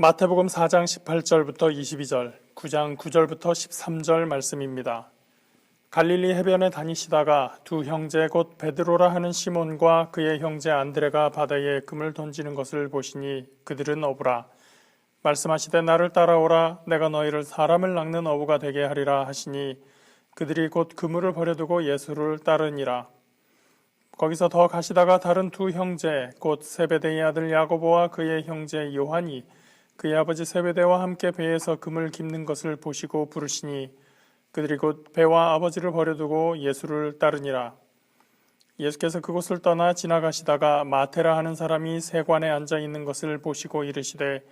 마태복음 4장 18절부터 22절, 9장 9절부터 13절 말씀입니다. 갈릴리 해변에 다니시다가 두 형제 곧 베드로라 하는 시몬과 그의 형제 안드레가 바다에 금을 던지는 것을 보시니 그들은 어부라. 말씀하시되 나를 따라오라. 내가 너희를 사람을 낚는 어부가 되게 하리라 하시니 그들이 곧 그물을 버려두고 예수를 따르니라. 거기서 더 가시다가 다른 두 형제 곧 세베대의 아들 야고보와 그의 형제 요한이 그의 아버지 세베대와 함께 배에서 금을 깁는 것을 보시고 부르시니 그들이 곧 배와 아버지를 버려두고 예수를 따르니라. 예수께서 그곳을 떠나 지나가시다가 마테라 하는 사람이 세관에 앉아 있는 것을 보시고 이르시되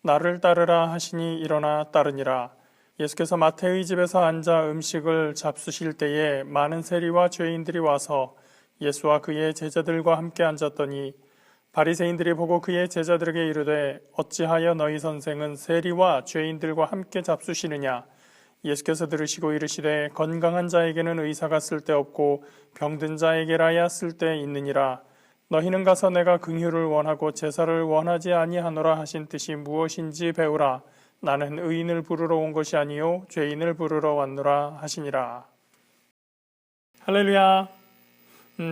나를 따르라 하시니 일어나 따르니라. 예수께서 마태의 집에서 앉아 음식을 잡수실 때에 많은 세리와 죄인들이 와서 예수와 그의 제자들과 함께 앉았더니 바리새인들이 보고 그의 제자들에게 이르되 어찌하여 너희 선생은 세리와 죄인들과 함께 잡수시느냐. 예수께서 들으시고 이르시되 건강한 자에게는 의사가 쓸데없고 병든 자에게라야 쓸데 있느니라. 너희는 가서 내가 긍휼을 원하고 제사를 원하지 아니하노라 하신 뜻이 무엇인지 배우라. 나는 의인을 부르러 온 것이 아니요 죄인을 부르러 왔노라 하시니라. 할렐루야.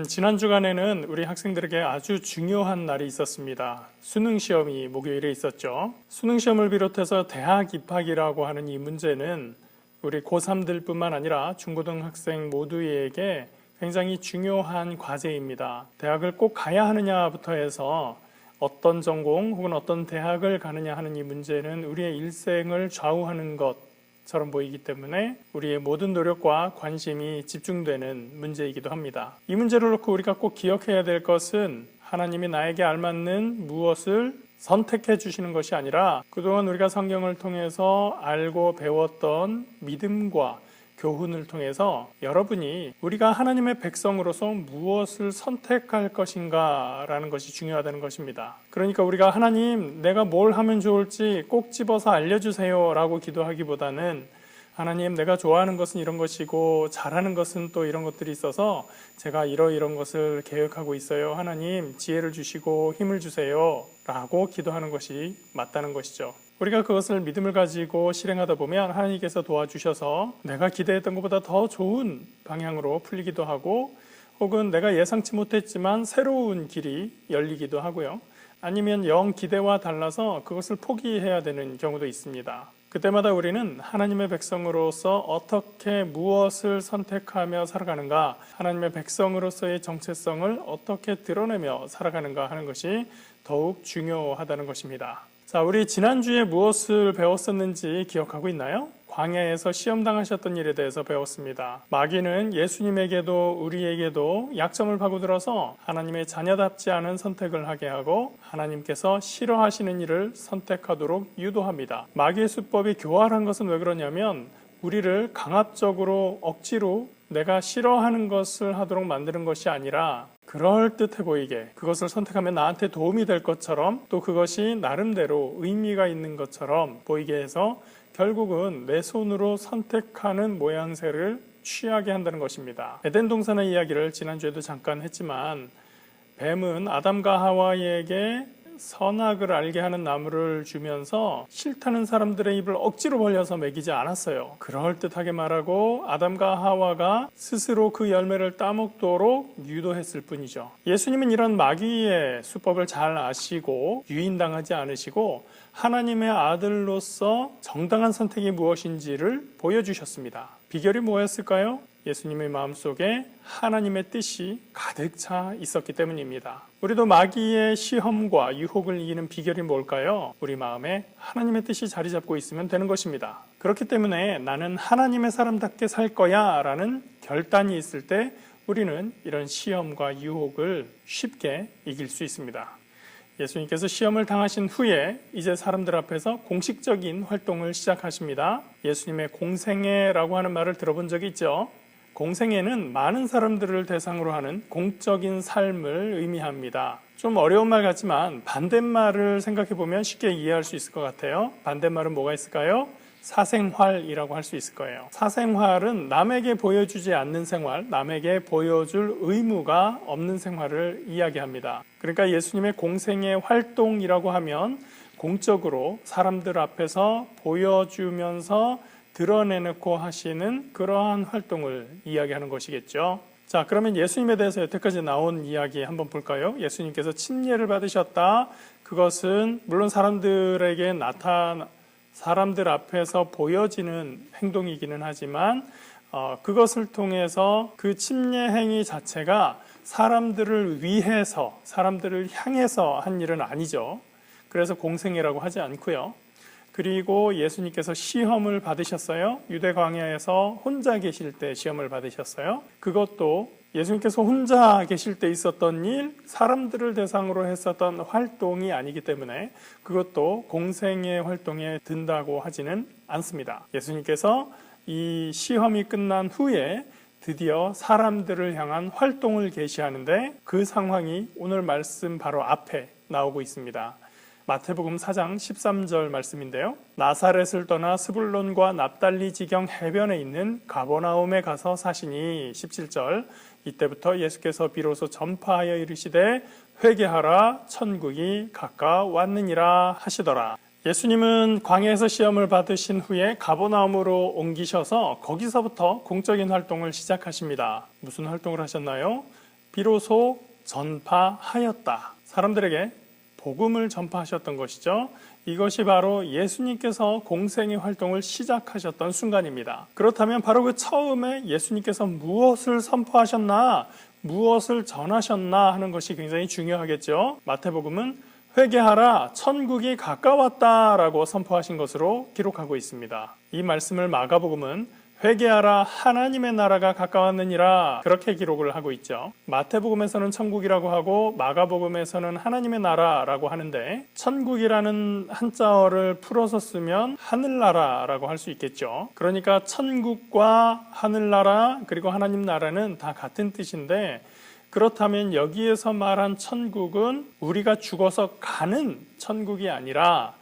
지난 주간에는 우리 학생들에게 아주 중요한 날이 있었습니다. 수능시험이 목요일에 있었죠. 수능시험을 비롯해서 대학 입학이라고 하는 이 문제는 우리 고3들 뿐만 아니라 중고등학생 모두에게 굉장히 중요한 과제입니다. 대학을 꼭 가야 하느냐부터 해서 어떤 전공 혹은 어떤 대학을 가느냐 하는 이 문제는 우리의 일생을 좌우하는 것처럼 보이기 때문에 우리의 모든 노력과 관심이 집중되는 문제이기도 합니다. 이 문제를 놓고 우리가 꼭 기억해야 될 것은 하나님이 나에게 알맞는 무엇을 선택해 주시는 것이 아니라 그동안 우리가 성경을 통해서 알고 배웠던 믿음과 교훈을 통해서 여러분이 우리가 하나님의 백성으로서 무엇을 선택할 것인가 라는 것이 중요하다는 것입니다. 그러니까 우리가 하나님 내가 뭘 하면 좋을지 꼭 집어서 알려주세요 라고 기도하기보다는 하나님 내가 좋아하는 것은 이런 것이고 잘하는 것은 또 이런 것들이 있어서 제가 이런 것을 계획하고 있어요. 하나님 지혜를 주시고 힘을 주세요 라고 기도하는 것이 맞다는 것이죠. 우리가 그것을 믿음을 가지고 실행하다 보면 하나님께서 도와주셔서 내가 기대했던 것보다 더 좋은 방향으로 풀리기도 하고 혹은 내가 예상치 못했지만 새로운 길이 열리기도 하고요. 아니면 영 기대와 달라서 그것을 포기해야 되는 경우도 있습니다. 그때마다 우리는 하나님의 백성으로서 어떻게 무엇을 선택하며 살아가는가, 하나님의 백성으로서의 정체성을 어떻게 드러내며 살아가는가 하는 것이 더욱 중요하다는 것입니다. 자, 우리 지난주에 무엇을 배웠었는지 기억하고 있나요? 광야에서 시험당하셨던 일에 대해서 배웠습니다. 마귀는 예수님에게도 우리에게도 약점을 파고들어서 하나님의 자녀답지 않은 선택을 하게 하고 하나님께서 싫어하시는 일을 선택하도록 유도합니다. 마귀의 수법이 교활한 것은 왜 그러냐면 우리를 강압적으로 억지로 내가 싫어하는 것을 하도록 만드는 것이 아니라 그럴듯해 보이게 그것을 선택하면 나한테 도움이 될 것처럼 또 그것이 나름대로 의미가 있는 것처럼 보이게 해서 결국은 내 손으로 선택하는 모양새를 취하게 한다는 것입니다. 에덴 동산의 이야기를 지난주에도 잠깐 했지만 뱀은 아담과 하와에게 선악을 알게 하는 나무를 주면서 싫다는 사람들의 입을 억지로 벌려서 먹이지 않았어요. 그럴듯하게 말하고 아담과 하와가 스스로 그 열매를 따먹도록 유도했을 뿐이죠. 예수님은 이런 마귀의 수법을 잘 아시고 유인당하지 않으시고 하나님의 아들로서 정당한 선택이 무엇인지를 보여주셨습니다. 비결이 뭐였을까요? 예수님의 마음속에 하나님의 뜻이 가득 차 있었기 때문입니다. 우리도 마귀의 시험과 유혹을 이기는 비결이 뭘까요? 우리 마음에 하나님의 뜻이 자리 잡고 있으면 되는 것입니다. 그렇기 때문에 나는 하나님의 사람답게 살 거야 라는 결단이 있을 때 우리는 이런 시험과 유혹을 쉽게 이길 수 있습니다. 예수님께서 시험을 당하신 후에 이제 사람들 앞에서 공식적인 활동을 시작하십니다. 예수님의 공생애라고 하는 말을 들어본 적이 있죠? 공생애는 많은 사람들을 대상으로 하는 공적인 삶을 의미합니다. 좀 어려운 말 같지만 반대말을 생각해보면 쉽게 이해할 수 있을 것 같아요. 반대말은 뭐가 있을까요? 사생활이라고 할 수 있을 거예요. 사생활은 남에게 보여주지 않는 생활, 남에게 보여줄 의무가 없는 생활을 이야기합니다. 그러니까 예수님의 공생애 활동이라고 하면 공적으로 사람들 앞에서 보여주면서 드러내놓고 하시는 그러한 활동을 이야기하는 것이겠죠. 자, 그러면 예수님에 대해서 여태까지 나온 이야기 한번 볼까요? 예수님께서 침례를 받으셨다. 그것은 물론 사람들 앞에서 보여지는 행동이기는 하지만 그것을 통해서 그 침례 행위 자체가 사람들을 위해서, 사람들을 향해서 한 일은 아니죠. 그래서 공생애라고 하지 않고요. 그리고 예수님께서 시험을 받으셨어요. 유대 광야에서 혼자 계실 때 시험을 받으셨어요. 그것도 예수님께서 혼자 계실 때 있었던 일, 사람들을 대상으로 했었던 활동이 아니기 때문에 그것도 공생애 활동에 든다고 하지는 않습니다. 예수님께서 이 시험이 끝난 후에 드디어 사람들을 향한 활동을 계시하는데 그 상황이 오늘 말씀 바로 앞에 나오고 있습니다. 마태복음 4장 13절 말씀인데요. 나사렛을 떠나 스불론과 납달리 지경 해변에 있는 가버나움에 가서 사시니 17절 이때부터 예수께서 비로소 전파하여 이르시되 회개하라 천국이 가까웠느니라 하시더라. 예수님은 광야에서 시험을 받으신 후에 가버나움으로 옮기셔서 거기서부터 공적인 활동을 시작하십니다. 무슨 활동을 하셨나요? 비로소 전파하였다. 사람들에게 복음을 전파하셨던 것이죠. 이것이 바로 예수님께서 공생의 활동을 시작하셨던 순간입니다. 그렇다면 바로 그 처음에 예수님께서 무엇을 선포하셨나, 무엇을 전하셨나 하는 것이 굉장히 중요하겠죠. 마태복음은 회개하라 천국이 가까웠다라고 선포하신 것으로 기록하고 있습니다. 이 말씀을 마가복음은 회개하라 하나님의 나라가 가까웠느니라 그렇게 기록을 하고 있죠. 마태복음에서는 천국이라고 하고 마가복음에서는 하나님의 나라라고 하는데 천국이라는 한자어를 풀어서 쓰면 하늘나라라고 할 수 있겠죠. 그러니까 천국과 하늘나라 그리고 하나님 나라는 다 같은 뜻인데 그렇다면 여기에서 말한 천국은 우리가 죽어서 가는 천국이 아니라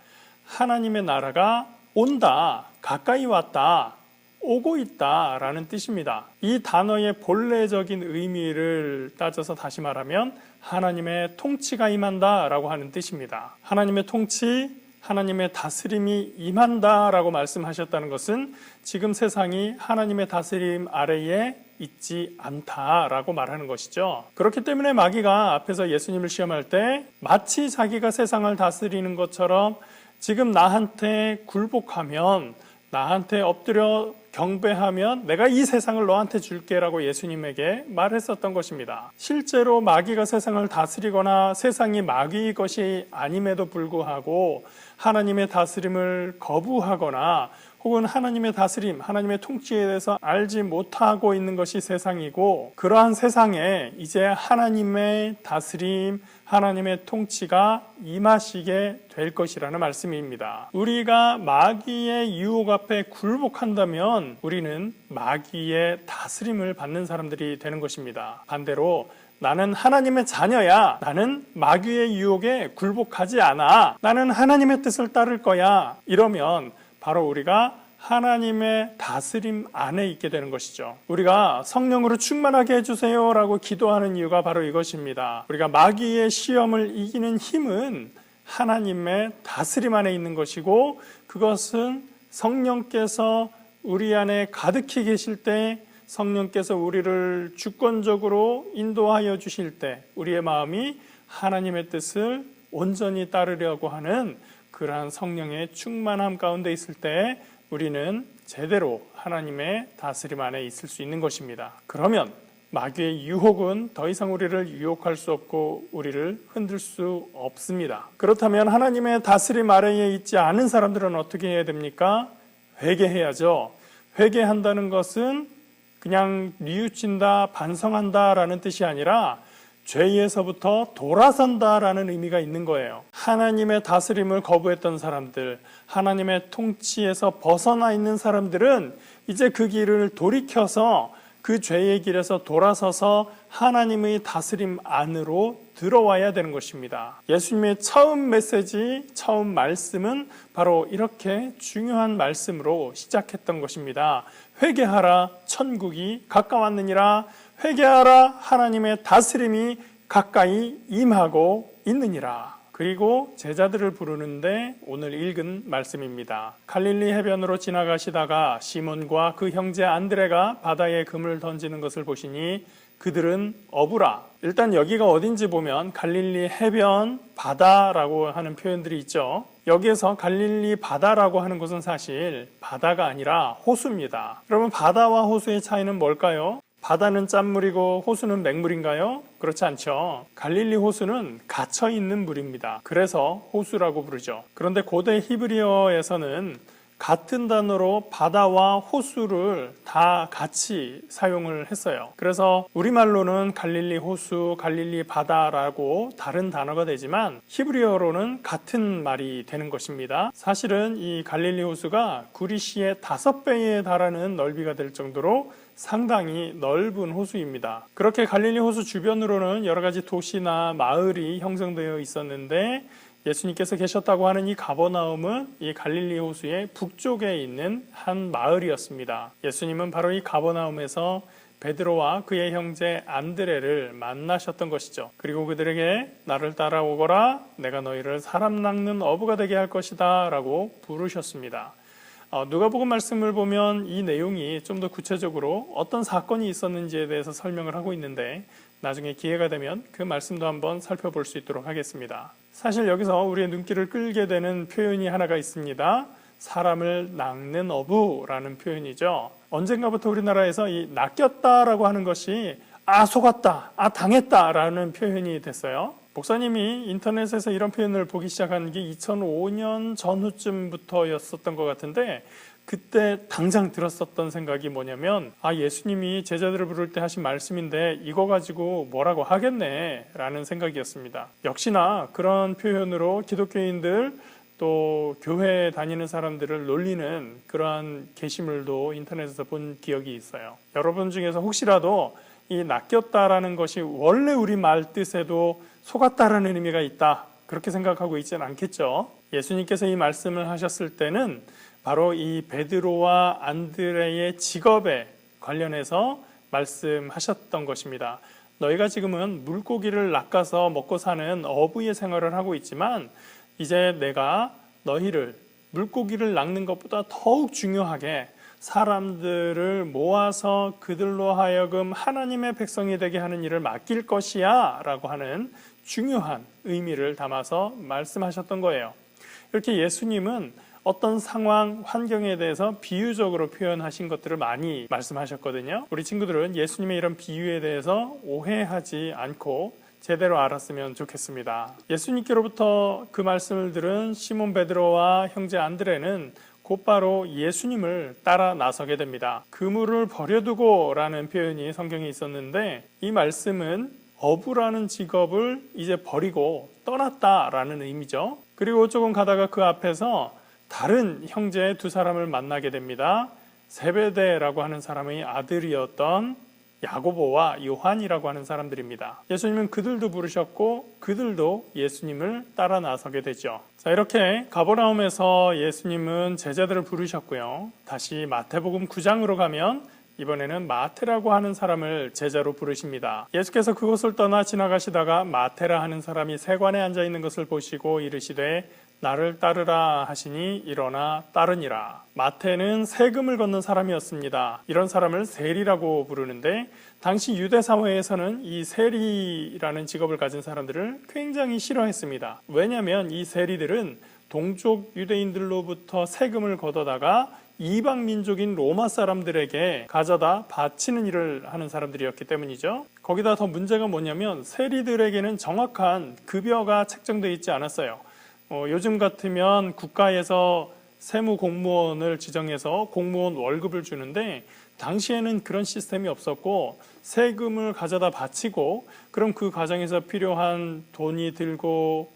하나님의 나라가 온다, 가까이 왔다, 오고 있다라는 뜻입니다. 이 단어의 본래적인 의미를 따져서 다시 말하면 하나님의 통치가 임한다라고 하는 뜻입니다. 하나님의 통치, 하나님의 다스림이 임한다라고 말씀하셨다는 것은 지금 세상이 하나님의 다스림 아래에 있지 않다라고 말하는 것이죠. 그렇기 때문에 마귀가 앞에서 예수님을 시험할 때 마치 자기가 세상을 다스리는 것처럼 지금 나한테 굴복하면, 나한테 엎드려 경배하면 내가 이 세상을 너한테 줄게라고 예수님에게 말했었던 것입니다. 실제로 마귀가 세상을 다스리거나 세상이 마귀의 것이 아님에도 불구하고 하나님의 다스림을 거부하거나 혹은 하나님의 다스림, 하나님의 통치에 대해서 알지 못하고 있는 것이 세상이고 그러한 세상에 이제 하나님의 다스림, 하나님의 통치가 임하시게 될 것이라는 말씀입니다. 우리가 마귀의 유혹 앞에 굴복한다면 우리는 마귀의 다스림을 받는 사람들이 되는 것입니다. 반대로 나는 하나님의 자녀야. 나는 마귀의 유혹에 굴복하지 않아. 나는 하나님의 뜻을 따를 거야. 이러면 바로 우리가 하나님의 다스림 안에 있게 되는 것이죠. 우리가 성령으로 충만하게 해주세요 라고 기도하는 이유가 바로 이것입니다. 우리가 마귀의 시험을 이기는 힘은 하나님의 다스림 안에 있는 것이고 그것은 성령께서 우리 안에 가득히 계실 때 성령께서 우리를 주권적으로 인도하여 주실 때 우리의 마음이 하나님의 뜻을 온전히 따르려고 하는 그러한 성령의 충만함 가운데 있을 때 우리는 제대로 하나님의 다스림 안에 있을 수 있는 것입니다. 그러면 마귀의 유혹은 더 이상 우리를 유혹할 수 없고 우리를 흔들 수 없습니다. 그렇다면 하나님의 다스림 아래에 있지 않은 사람들은 어떻게 해야 됩니까? 회개해야죠. 회개한다는 것은 그냥 뉘우친다, 반성한다라는 뜻이 아니라 죄에서부터 돌아선다라는 의미가 있는 거예요. 하나님의 다스림을 거부했던 사람들, 하나님의 통치에서 벗어나 있는 사람들은 이제 그 길을 돌이켜서 그 죄의 길에서 돌아서서 하나님의 다스림 안으로 들어와야 되는 것입니다. 예수님의 처음 메시지, 처음 말씀은 바로 이렇게 중요한 말씀으로 시작했던 것입니다. 회개하라, 천국이 가까웠느니라. 회개하라, 하나님의 다스림이 가까이 임하고 있느니라. 그리고 제자들을 부르는데 오늘 읽은 말씀입니다. 갈릴리 해변으로 지나가시다가 시몬과 그 형제 안드레가 바다에 금을 던지는 것을 보시니 그들은 어부라. 일단 여기가 어딘지 보면 갈릴리 해변, 바다라고 하는 표현들이 있죠. 여기에서 갈릴리 바다라고 하는 것은 사실 바다가 아니라 호수입니다. 여러분, 바다와 호수의 차이는 뭘까요? 바다는 짠물이고 호수는 맹물인가요? 그렇지 않죠. 갈릴리 호수는 갇혀 있는 물입니다. 그래서 호수라고 부르죠. 그런데 고대 히브리어에서는 같은 단어로 바다와 호수를 다 같이 사용을 했어요. 그래서 우리말로는 갈릴리 호수, 갈릴리 바다라고 다른 단어가 되지만 히브리어로는 같은 말이 되는 것입니다. 사실은 이 갈릴리 호수가 구리시의 5배에 달하는 넓이가 될 정도로 상당히 넓은 호수입니다. 그렇게 갈릴리 호수 주변으로는 여러 가지 도시나 마을이 형성되어 있었는데 예수님께서 계셨다고 하는 이 가버나움은 이 갈릴리 호수의 북쪽에 있는 한 마을이었습니다. 예수님은 바로 이 가버나움에서 베드로와 그의 형제 안드레를 만나셨던 것이죠. 그리고 그들에게 나를 따라오거라, 내가 너희를 사람 낚는 어부가 되게 할 것이다 라고 부르셨습니다. 누가복음 말씀을 보면 이 내용이 좀 더 구체적으로 어떤 사건이 있었는지에 대해서 설명을 하고 있는데 나중에 기회가 되면 그 말씀도 한번 살펴볼 수 있도록 하겠습니다. 사실 여기서 우리의 눈길을 끌게 되는 표현이 하나가 있습니다. 사람을 낚는 어부라는 표현이죠. 언젠가부터 우리나라에서 이 낚였다라고 하는 것이 속았다, 당했다라는 표현이 됐어요. 목사님이 인터넷에서 이런 표현을 보기 시작한 게 2005년 전후쯤부터였었던 것 같은데 그때 당장 들었었던 생각이 뭐냐면 예수님이 제자들을 부를 때 하신 말씀인데 이거 가지고 뭐라고 하겠네 라는 생각이었습니다. 역시나 그런 표현으로 기독교인들 또 교회 다니는 사람들을 놀리는 그러한 게시물도 인터넷에서 본 기억이 있어요. 여러분 중에서 혹시라도 이 낚였다라는 것이 원래 우리 말 뜻에도 속았다라는 의미가 있다 그렇게 생각하고 있지는 않겠죠. 예수님께서 이 말씀을 하셨을 때는 바로 이 베드로와 안드레의 직업에 관련해서 말씀하셨던 것입니다. 너희가 지금은 물고기를 낚아서 먹고 사는 어부의 생활을 하고 있지만 이제 내가 너희를 물고기를 낚는 것보다 더욱 중요하게 사람들을 모아서 그들로 하여금 하나님의 백성이 되게 하는 일을 맡길 것이야 라고 하는 중요한 의미를 담아서 말씀하셨던 거예요. 이렇게 예수님은 어떤 상황, 환경에 대해서 비유적으로 표현하신 것들을 많이 말씀하셨거든요. 우리 친구들은 예수님의 이런 비유에 대해서 오해하지 않고 제대로 알았으면 좋겠습니다. 예수님께로부터 그 말씀을 들은 시몬 베드로와 형제 안드레는 곧바로 예수님을 따라 나서게 됩니다. 그물을 버려두고 라는 표현이 성경에 있었는데 이 말씀은 어부라는 직업을 이제 버리고 떠났다라는 의미죠. 그리고 조금 가다가 그 앞에서 다른 형제 2사람을 만나게 됩니다. 세베대라고 하는 사람의 아들이었던 야고보와 요한이라고 하는 사람들입니다. 예수님은 그들도 부르셨고 그들도 예수님을 따라 나서게 되죠. 자, 이렇게 가버나움에서 예수님은 제자들을 부르셨고요. 다시 마태복음 9장으로 가면 이번에는 마테라고 하는 사람을 제자로 부르십니다. 예수께서 그곳을 떠나 지나가시다가 마테라 하는 사람이 세관에 앉아 있는 것을 보시고 이르시되 나를 따르라 하시니 일어나 따르니라. 마태는 세금을 걷는 사람이었습니다. 이런 사람을 세리라고 부르는데 당시 유대 사회에서는 이 세리라는 직업을 가진 사람들을 굉장히 싫어했습니다. 왜냐하면 이 세리들은 동족 유대인들로부터 세금을 걷어다가 이방 민족인 로마 사람들에게 가져다 바치는 일을 하는 사람들이었기 때문이죠. 거기다 더 문제가 뭐냐면 세리들에게는 정확한 급여가 책정되어 있지 않았어요. 요즘 같으면 국가에서 세무 공무원을 지정해서 공무원 월급을 주는데 당시에는 그런 시스템이 없었고 세금을 가져다 바치고 그럼 그 과정에서 필요한 돈이 들고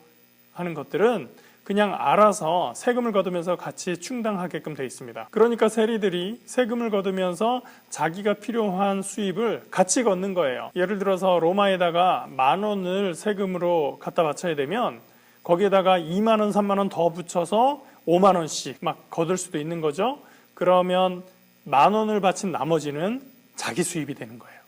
하는 것들은 그냥 알아서 세금을 거두면서 같이 충당하게끔 되어 있습니다. 그러니까 세리들이 세금을 거두면서 자기가 필요한 수입을 같이 걷는 거예요. 예를 들어서 로마에다가 10,000원을 세금으로 갖다 바쳐야 되면 거기에다가 20,000원, 30,000원 더 붙여서 50,000원씩 막 거둘 수도 있는 거죠. 그러면 10,000원을 바친 나머지는 자기 수입이 되는 거예요.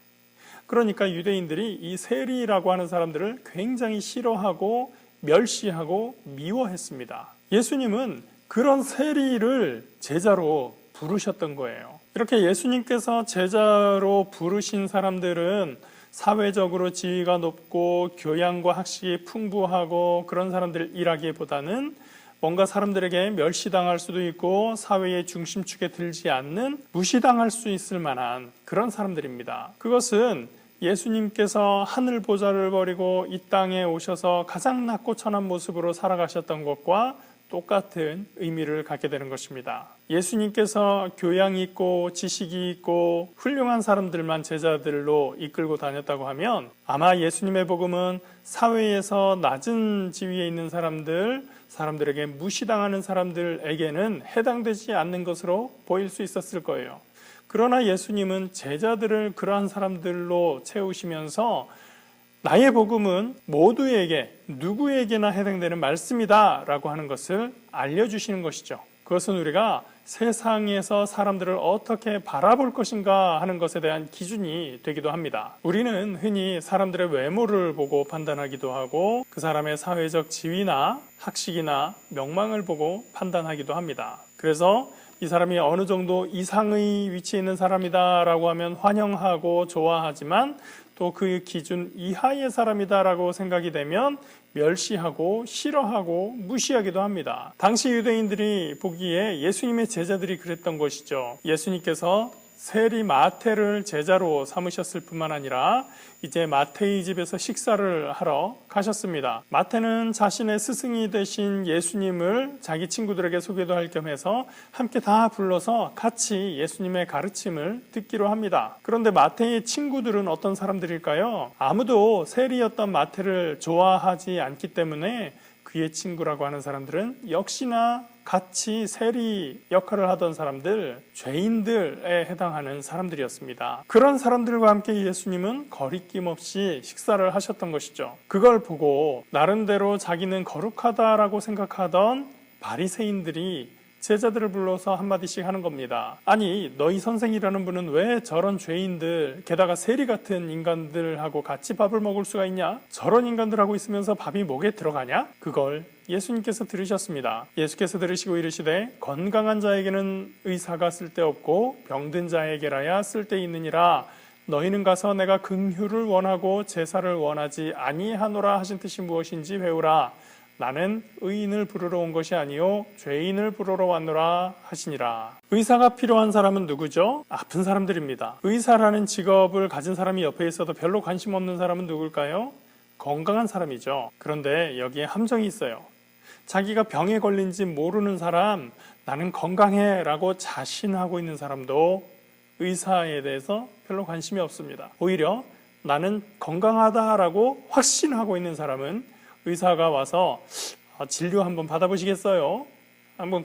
그러니까 유대인들이 이 세리라고 하는 사람들을 굉장히 싫어하고 멸시하고 미워했습니다. 예수님은 그런 세리를 제자로 부르셨던 거예요. 이렇게 예수님께서 제자로 부르신 사람들은 사회적으로 지위가 높고 교양과 학식이 풍부하고 그런 사람들이라기보다는 뭔가 사람들에게 멸시당할 수도 있고 사회의 중심축에 들지 않는 무시당할 수 있을 만한 그런 사람들입니다. 그것은 예수님께서 하늘 보좌를 버리고 이 땅에 오셔서 가장 낮고 천한 모습으로 살아가셨던 것과 똑같은 의미를 갖게 되는 것입니다. 예수님께서 교양이 있고 지식이 있고 훌륭한 사람들만 제자들로 이끌고 다녔다고 하면 아마 예수님의 복음은 사회에서 낮은 지위에 있는 사람들에게 무시당하는 사람들에게는 해당되지 않는 것으로 보일 수 있었을 거예요. 그러나 예수님은 제자들을 그러한 사람들로 채우시면서 나의 복음은 모두에게 누구에게나 해당되는 말씀이다 라고 하는 것을 알려주시는 것이죠. 그것은 우리가 세상에서 사람들을 어떻게 바라볼 것인가 하는 것에 대한 기준이 되기도 합니다. 우리는 흔히 사람들의 외모를 보고 판단하기도 하고 그 사람의 사회적 지위나 학식이나 명망을 보고 판단하기도 합니다. 그래서 이 사람이 어느 정도 이상의 위치에 있는 사람이다 라고 하면 환영하고 좋아하지만 또 그 기준 이하의 사람이다라고 생각이 되면 멸시하고 싫어하고 무시하기도 합니다. 당시 유대인들이 보기에 예수님의 제자들이 그랬던 것이죠. 예수님께서 세리 마태를 제자로 삼으셨을 뿐만 아니라 이제 마태의 집에서 식사를 하러 가셨습니다. 마태는 자신의 스승이 되신 예수님을 자기 친구들에게 소개도 할 겸해서 함께 다 불러서 같이 예수님의 가르침을 듣기로 합니다. 그런데 마태의 친구들은 어떤 사람들일까요? 아무도 세리였던 마태를 좋아하지 않기 때문에 그의 친구라고 하는 사람들은 역시나 같이 세리 역할을 하던 사람들, 죄인들에 해당하는 사람들이었습니다. 그런 사람들과 함께 예수님은 거리낌 없이 식사를 하셨던 것이죠. 그걸 보고 나름대로 자기는 거룩하다라고 생각하던 바리새인들이 제자들을 불러서 한마디씩 하는 겁니다. 아니, 너희 선생이라는 분은 왜 저런 죄인들, 게다가 세리 같은 인간들하고 같이 밥을 먹을 수가 있냐? 저런 인간들하고 있으면서 밥이 목에 들어가냐? 그걸 예수님께서 들으셨습니다. 예수께서 들으시고 이르시되 건강한 자에게는 의사가 쓸데없고 병든 자에게라야 쓸데있느니라. 너희는 가서 내가 긍휼을 원하고 제사를 원하지 아니하노라 하신 뜻이 무엇인지 배우라. 나는 의인을 부르러 온 것이 아니요 죄인을 부르러 왔노라 하시니라. 의사가 필요한 사람은 누구죠? 아픈 사람들입니다. 의사라는 직업을 가진 사람이 옆에 있어도 별로 관심 없는 사람은 누굴까요? 건강한 사람이죠. 그런데 여기에 함정이 있어요. 자기가 병에 걸린지 모르는 사람, 나는 건강해 라고 자신하고 있는 사람도 의사에 대해서 별로 관심이 없습니다. 오히려 나는 건강하다라고 확신하고 있는 사람은 의사가 와서 진료 한번 받아보시겠어요? 한번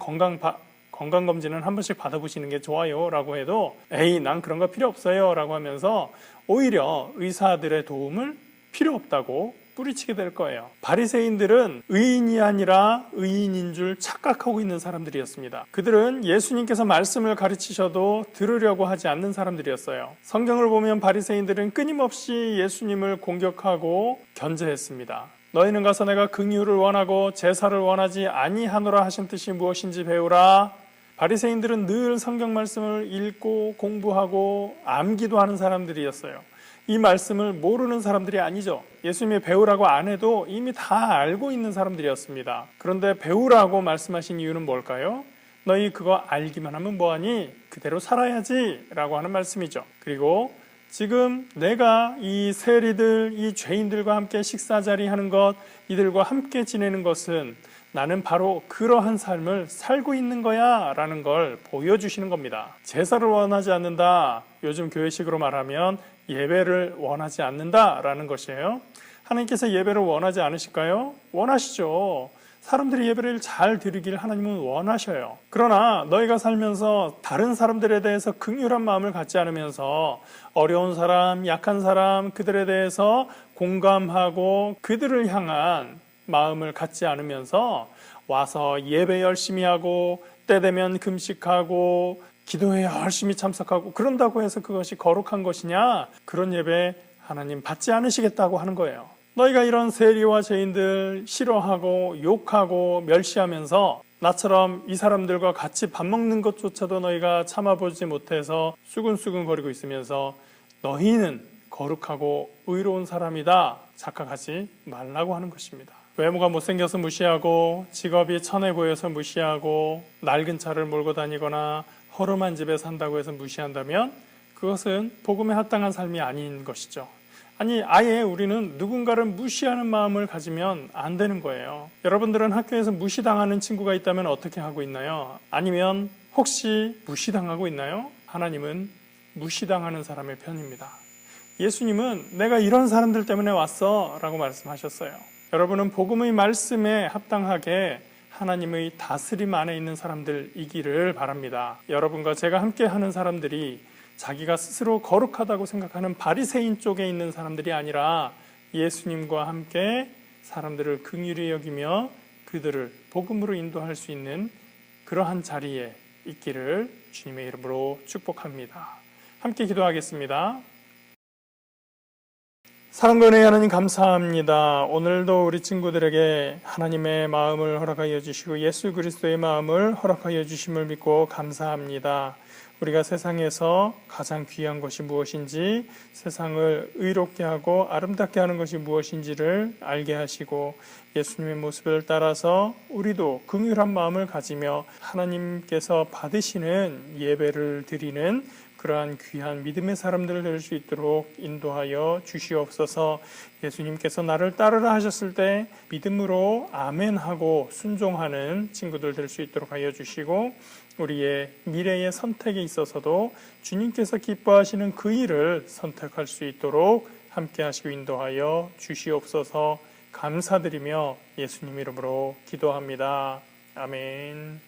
건강검진은 한 번씩 받아보시는 게 좋아요 라고 해도 에이, 난 그런 거 필요 없어요 라고 하면서 오히려 의사들의 도움을 필요 없다고 뿌리치게 될 거예요. 바리새인들은 의인이 아니라 의인인 줄 착각하고 있는 사람들이었습니다. 그들은 예수님께서 말씀을 가르치셔도 들으려고 하지 않는 사람들이었어요. 성경을 보면 바리새인들은 끊임없이 예수님을 공격하고 견제했습니다. 너희는 가서 내가 긍휼을 원하고 제사를 원하지 아니하노라 하신 뜻이 무엇인지 배우라. 바리새인들은 늘 성경 말씀을 읽고 공부하고 암기도 하는 사람들이었어요. 이 말씀을 모르는 사람들이 아니죠. 예수님이 배우라고 안 해도 이미 다 알고 있는 사람들이었습니다. 그런데 배우라고 말씀하신 이유는 뭘까요? 너희 그거 알기만 하면 뭐하니? 그대로 살아야지 라고 하는 말씀이죠. 그리고 지금 내가 이 세리들, 이 죄인들과 함께 식사자리 하는 것, 이들과 함께 지내는 것은 나는 바로 그러한 삶을 살고 있는 거야 라는 걸 보여주시는 겁니다. 제사를 원하지 않는다, 요즘 교회식으로 말하면 예배를 원하지 않는다 라는 것이에요. 하나님께서 예배를 원하지 않으실까요? 원하시죠. 사람들이 예배를 잘 드리길 하나님은 원하셔요. 그러나 너희가 살면서 다른 사람들에 대해서 긍휼한 마음을 갖지 않으면서 어려운 사람, 약한 사람, 그들에 대해서 공감하고 그들을 향한 마음을 갖지 않으면서 와서 예배 열심히 하고 때 되면 금식하고 기도에 열심히 참석하고 그런다고 해서 그것이 거룩한 것이냐? 그런 예배 하나님 받지 않으시겠다고 하는 거예요. 너희가 이런 세리와 죄인들 싫어하고 욕하고 멸시하면서 나처럼 이 사람들과 같이 밥 먹는 것조차도 너희가 참아보지 못해서 수근수근거리고 있으면서 너희는 거룩하고 의로운 사람이다 착각하지 말라고 하는 것입니다. 외모가 못생겨서 무시하고 직업이 천해 보여서 무시하고 낡은 차를 몰고 다니거나 허름한 집에 산다고 해서 무시한다면 그것은 복음에 합당한 삶이 아닌 것이죠. 아니, 아예 우리는 누군가를 무시하는 마음을 가지면 안 되는 거예요. 여러분들은 학교에서 무시당하는 친구가 있다면 어떻게 하고 있나요? 아니면 혹시 무시당하고 있나요? 하나님은 무시당하는 사람의 편입니다. 예수님은 내가 이런 사람들 때문에 왔어 라고 말씀하셨어요. 여러분은 복음의 말씀에 합당하게 하나님의 다스림 안에 있는 사람들이기를 바랍니다. 여러분과 제가 함께 하는 사람들이 자기가 스스로 거룩하다고 생각하는 바리새인 쪽에 있는 사람들이 아니라 예수님과 함께 사람들을 긍휼히 여기며 그들을 복음으로 인도할 수 있는 그러한 자리에 있기를 주님의 이름으로 축복합니다. 함께 기도하겠습니다. 사랑과 은혜의 하나님 감사합니다. 오늘도 우리 친구들에게 하나님의 마음을 허락하여 주시고 예수 그리스도의 마음을 허락하여 주심을 믿고 감사합니다. 우리가 세상에서 가장 귀한 것이 무엇인지, 세상을 의롭게 하고 아름답게 하는 것이 무엇인지를 알게 하시고 예수님의 모습을 따라서 우리도 긍휼한 마음을 가지며 하나님께서 받으시는 예배를 드리는 그러한 귀한 믿음의 사람들을 될 수 있도록 인도하여 주시옵소서. 예수님께서 나를 따르라 하셨을 때 믿음으로 아멘하고 순종하는 친구들 될 수 있도록 하여 주시고 우리의 미래의 선택에 있어서도 주님께서 기뻐하시는 그 일을 선택할 수 있도록 함께 하시고 인도하여 주시옵소서. 감사드리며 예수님 이름으로 기도합니다. 아멘.